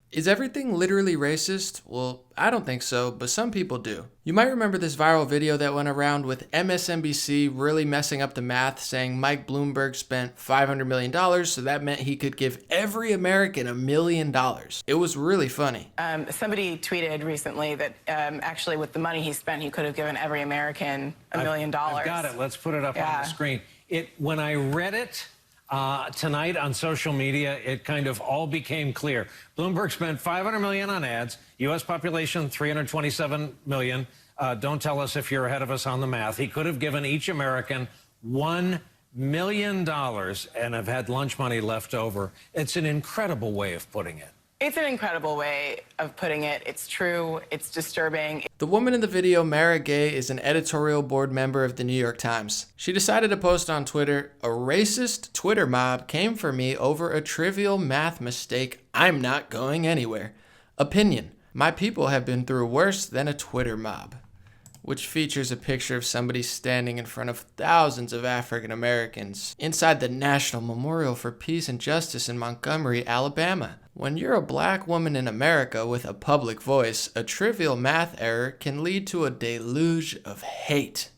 Is everything literally racist? Well, I don't think so, but some people do. You might remember this viral video that went around with MSNBC really messing up the math, saying Mike Bloomberg spent $500 million, so that meant he could give every American $1 million. It was really funny. Somebody tweeted recently that actually with the money he spent, he could have given every American $1 million. I've got it. Let's put it up on the screen. When I read it, tonight on social media, it kind of all became clear. Bloomberg spent $500 million on ads. U.S. population, 327 million. Don't tell us if you're ahead of us on the math. He could have given each American $1 million and have had lunch money left over. It's an incredible way of putting it. It's an incredible way of putting it. It's true. It's disturbing. The woman in the video, Mara Gay, is an editorial board member of the New York Times. She decided to post on Twitter, "A racist Twitter mob came for me over a trivial math mistake. I'm not going anywhere. Opinion: my people have been through worse than a Twitter mob," which features a picture of somebody standing in front of thousands of African Americans inside the National Memorial for Peace and Justice in Montgomery, Alabama. When you're a black woman in America with a public voice, a trivial math error can lead to a deluge of hate.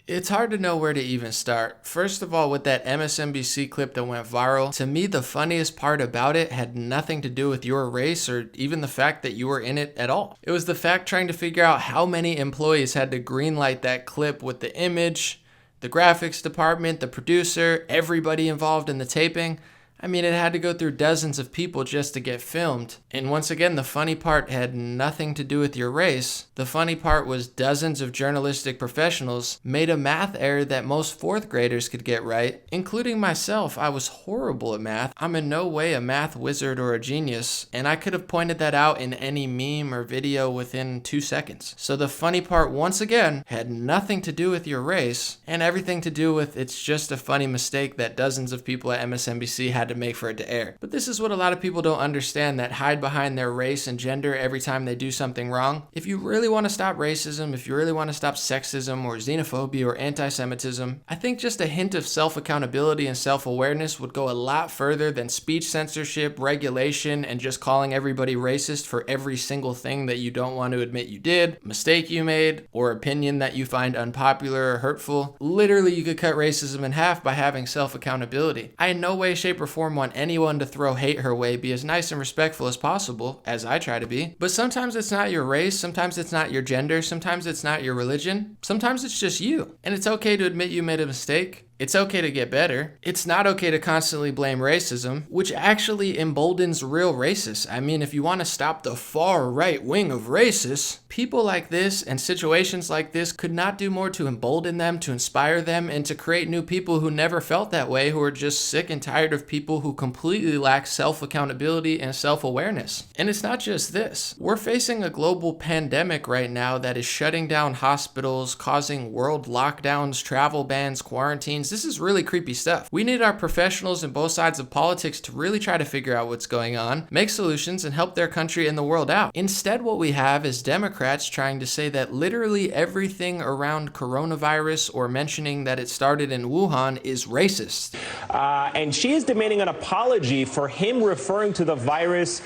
It's hard to know where to even start. First of all, with that MSNBC clip that went viral, to me the funniest part about it had nothing to do with your race or even the fact that you were in it at all. It was the fact trying to figure out how many employees had to greenlight that clip with the image, the graphics department, the producer, everybody involved in the taping. I mean, it had to go through dozens of people just to get filmed. And once again, the funny part had nothing to do with your race. The funny part was dozens of journalistic professionals made a math error that most fourth graders could get right, including myself. I was horrible at math. I'm in no way a math wizard or a genius, and I could have pointed that out in any meme or video within 2 seconds. So the funny part, once again, had nothing to do with your race and everything to do with it's just a funny mistake that dozens of people at MSNBC had to make for it to air. But this is what a lot of people don't understand, that hide behind their race and gender every time they do something wrong. If you really want to stop racism, if you really want to stop sexism or xenophobia or anti-Semitism, I think just a hint of self-accountability and self-awareness would go a lot further than speech censorship, regulation, and just calling everybody racist for every single thing that you don't want to admit you did, mistake you made, or opinion that you find unpopular or hurtful. Literally, you could cut racism in half by having self-accountability. I in no way, shape, or form want anyone to throw hate her way. Be as nice and respectful as possible, as I try to be. But sometimes it's not your race, sometimes it's not your gender, sometimes it's not your religion, sometimes it's just you. And it's okay to admit you made a mistake. It's okay to get better. It's not okay to constantly blame racism, which actually emboldens real racists. I mean, if you want to stop the far right wing of racists, people like this and situations like this could not do more to embolden them, to inspire them, and to create new people who never felt that way, who are just sick and tired of people who completely lack self-accountability and self-awareness. And it's not just this. We're facing a global pandemic right now that is shutting down hospitals, causing world lockdowns, travel bans, quarantines. This is really creepy stuff. We need our professionals in both sides of politics to really try to figure out what's going on, make solutions, and help their country and the world out. Instead, what we have is Democrats trying to say that literally everything around coronavirus or mentioning that it started in Wuhan is racist. And she is demanding an apology for him referring to the virus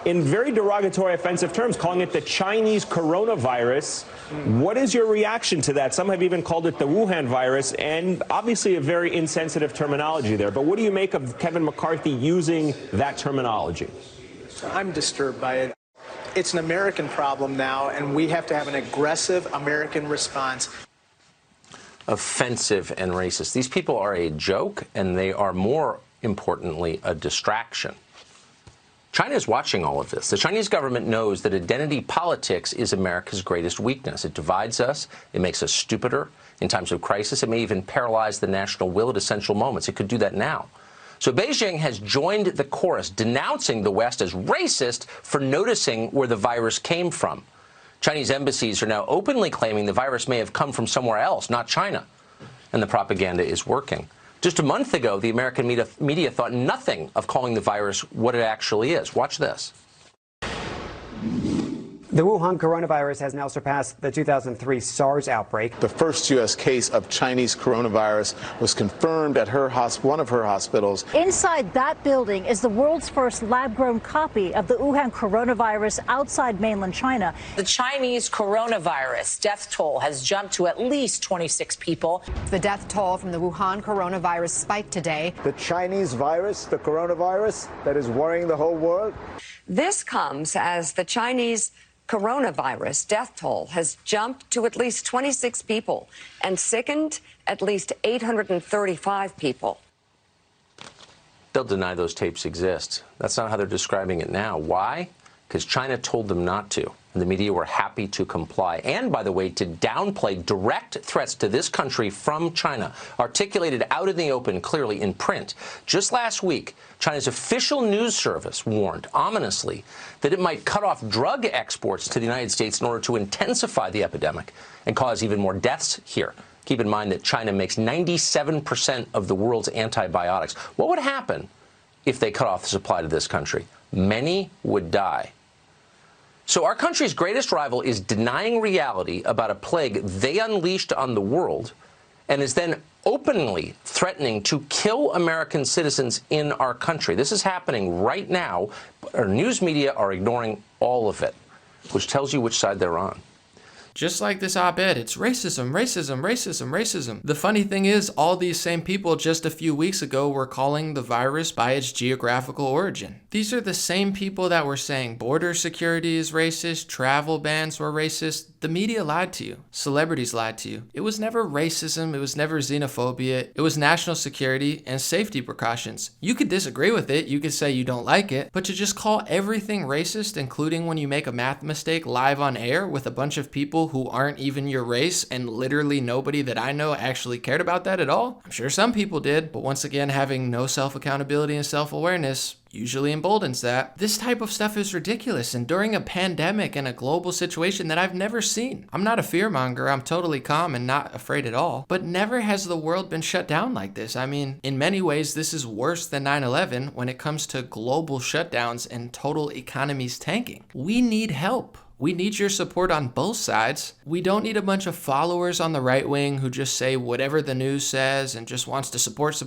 in very derogatory, offensive terms, calling it the Chinese coronavirus. What is your reaction to that? Some have even called it the Wuhan virus, and obviously a very insensitive terminology there. But what do you make of Kevin McCarthy using that terminology? I'm disturbed by it. It's an American problem now, and we have to have an aggressive American response. Offensive and racist. These people are a joke, and they are, more importantly, a distraction. China is watching all of this. The Chinese government knows that identity politics is America's greatest weakness. It divides us. It makes us stupider in times of crisis. It may even paralyze the national will at essential moments. It could do that now. So Beijing has joined the chorus, denouncing the West as racist for noticing where the virus came from. Chinese embassies are now openly claiming the virus may have come from somewhere else, not China. And the propaganda is working. Just a month ago, the American media thought nothing of calling the virus what it actually is. Watch this. The Wuhan coronavirus has now surpassed the 2003 SARS outbreak. The first U.S. case of Chinese coronavirus was confirmed at one of her hospitals. Inside that building is the world's first lab-grown copy of the Wuhan coronavirus outside mainland China. The Chinese coronavirus death toll has jumped to at least 26 people. The death toll from the Wuhan coronavirus spiked today. The Chinese virus, the coronavirus that is worrying the whole world. This comes as the Chinese coronavirus death toll has jumped to at least 26 people and sickened at least 835 people. They'll deny those tapes exist. That's not how they're describing it now. Why? Because China told them not to. And the media were happy to comply. And, by the way, to downplay direct threats to this country from China, articulated out in the open clearly in print. Just last week, China's official news service warned, ominously, that it might cut off drug exports to the United States in order to intensify the epidemic and cause even more deaths here. Keep in mind that China makes 97% of the world's antibiotics. What would happen if they cut off the supply to this country? Many would die. So our country's greatest rival is denying reality about a plague they unleashed on the world and is then openly threatening to kill American citizens in our country. This is happening right now. Our news media are ignoring all of it, which tells you which side they're on. Just like this op-ed, it's racism, racism, racism, racism. The funny thing is, all these same people just a few weeks ago were calling the virus by its geographical origin. These are the same people that were saying border security is racist, travel bans were racist. The media lied to you. Celebrities lied to you. It was never racism, it was never xenophobia, it was national security and safety precautions. You could disagree with it, you could say you don't like it, but to just call everything racist, including when you make a math mistake live on air with a bunch of people who aren't even your race, and literally nobody that I know actually cared about that at all? I'm sure some people did, but once again, having no self-accountability and self-awareness usually emboldens that. This type of stuff is ridiculous, and during a pandemic and a global situation that I've never seen. I'm not a fearmonger, I'm totally calm and not afraid at all, but never has the world been shut down like this. I mean, in many ways, this is worse than 9/11 when it comes to global shutdowns and total economies tanking. We need help. We need your support on both sides. We don't need a bunch of followers on the right wing who just say whatever the news says and just wants to support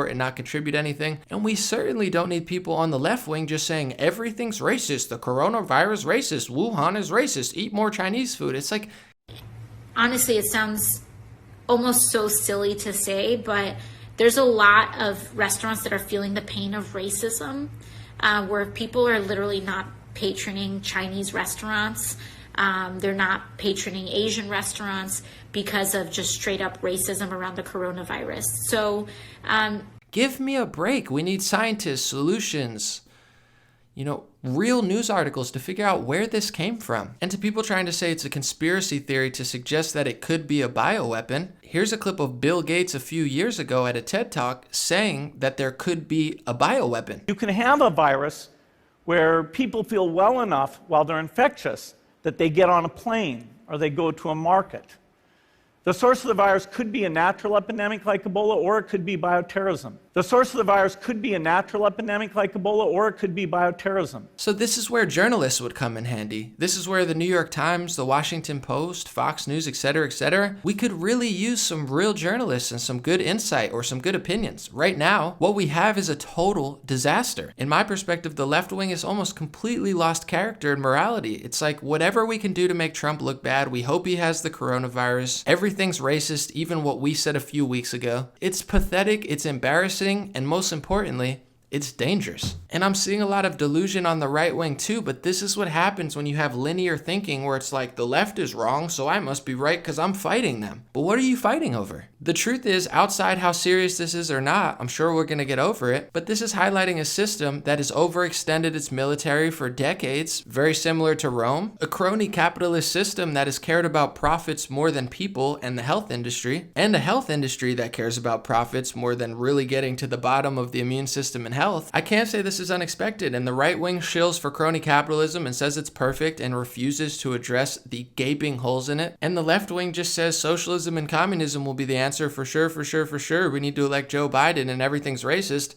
and not contribute anything. And we certainly don't need people on the left wing just saying everything's racist, the coronavirus racist, Wuhan is racist, eat more Chinese food. It's like, honestly, it sounds almost so silly to say, but there's a lot of restaurants that are feeling the pain of racism, where people are literally not patroning Chinese restaurants. They're not patroning Asian restaurants because of just straight up racism around the coronavirus. So give me a break. We need scientists, solutions, real news articles to figure out where this came from. And to people trying to say it's a conspiracy theory to suggest that it could be a bioweapon, here's a clip of Bill Gates a few years ago at a TED Talk saying that there could be a bioweapon. You can have a virus where people feel well enough while they're infectious that they get on a plane or they go to a market. The source of the virus could be a natural epidemic like Ebola, or it could be bioterrorism. The source of the virus could be a natural epidemic like Ebola, or it could be bioterrorism. So this is where journalists would come in handy. This is where the New York Times, the Washington Post, Fox News, etc., we could really use some real journalists and some good insight or some good opinions. Right now, what we have is a total disaster. In my perspective, the left wing has almost completely lost character and morality. It's like whatever we can do to make Trump look bad, we hope he has the coronavirus. Everything's racist, even what we said a few weeks ago. It's pathetic, it's embarrassing, and most importantly, it's dangerous. And I'm seeing a lot of delusion on the right wing too, but this is what happens when you have linear thinking where it's like the left is wrong, so I must be right because I'm fighting them. But what are you fighting over? The truth is, outside how serious this is or not, I'm sure we're gonna get over it, but this is highlighting a system that has overextended its military for decades, very similar to Rome, a crony capitalist system that has cared about profits more than people and the health industry, and a health industry that cares about profits more than really getting to the bottom of the immune system and health. I can't say this is unexpected, and the right wing shills for crony capitalism and says it's perfect and refuses to address the gaping holes in it, and the left wing just says socialism and communism will be the answer for sure. We need to elect Joe Biden and everything's racist.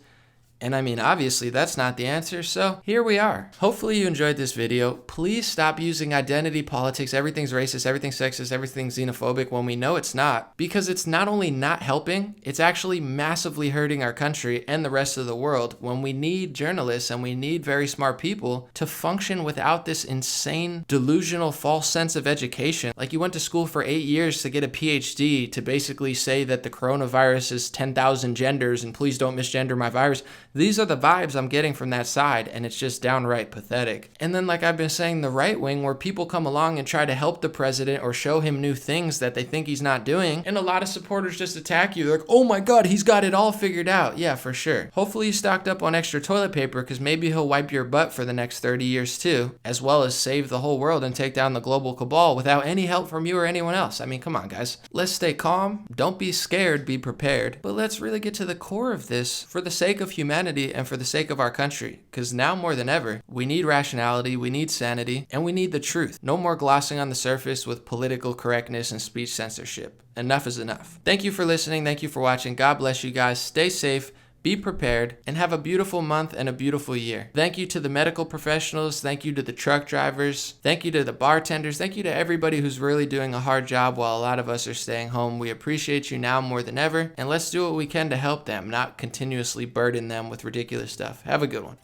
And I mean, obviously that's not the answer, so here we are. Hopefully you enjoyed this video. Please stop using identity politics, everything's racist, everything's sexist, everything's xenophobic, when we know it's not. Because it's not only not helping, it's actually massively hurting our country and the rest of the world when we need journalists and we need very smart people to function without this insane, delusional, false sense of education. Like you went to school for 8 years to get a PhD to basically say that the coronavirus is 10,000 genders and please don't misgender my virus. These are the vibes I'm getting from that side, and it's just downright pathetic. And then, like I've been saying, the right wing, where people come along and try to help the president or show him new things that they think he's not doing, and a lot of supporters just attack you. They're like, oh my God, he's got it all figured out. Yeah, for sure. Hopefully you stocked up on extra toilet paper, because maybe he'll wipe your butt for the next 30 years too, as well as save the whole world and take down the global cabal without any help from you or anyone else. I mean, come on, guys. Let's stay calm. Don't be scared. Be prepared. But let's really get to the core of this for the sake of humanity and for the sake of our country, because now more than ever, we need rationality, we need sanity, and we need the truth. No more glossing on the surface with political correctness and speech censorship. Enough is enough. Thank you for listening. Thank you for watching. God bless you guys. Stay safe. Be prepared, and have a beautiful month and a beautiful year. Thank you to the medical professionals. Thank you to the truck drivers. Thank you to the bartenders. Thank you to everybody who's really doing a hard job while a lot of us are staying home. We appreciate you now more than ever, and let's do what we can to help them, not continuously burden them with ridiculous stuff. Have a good one.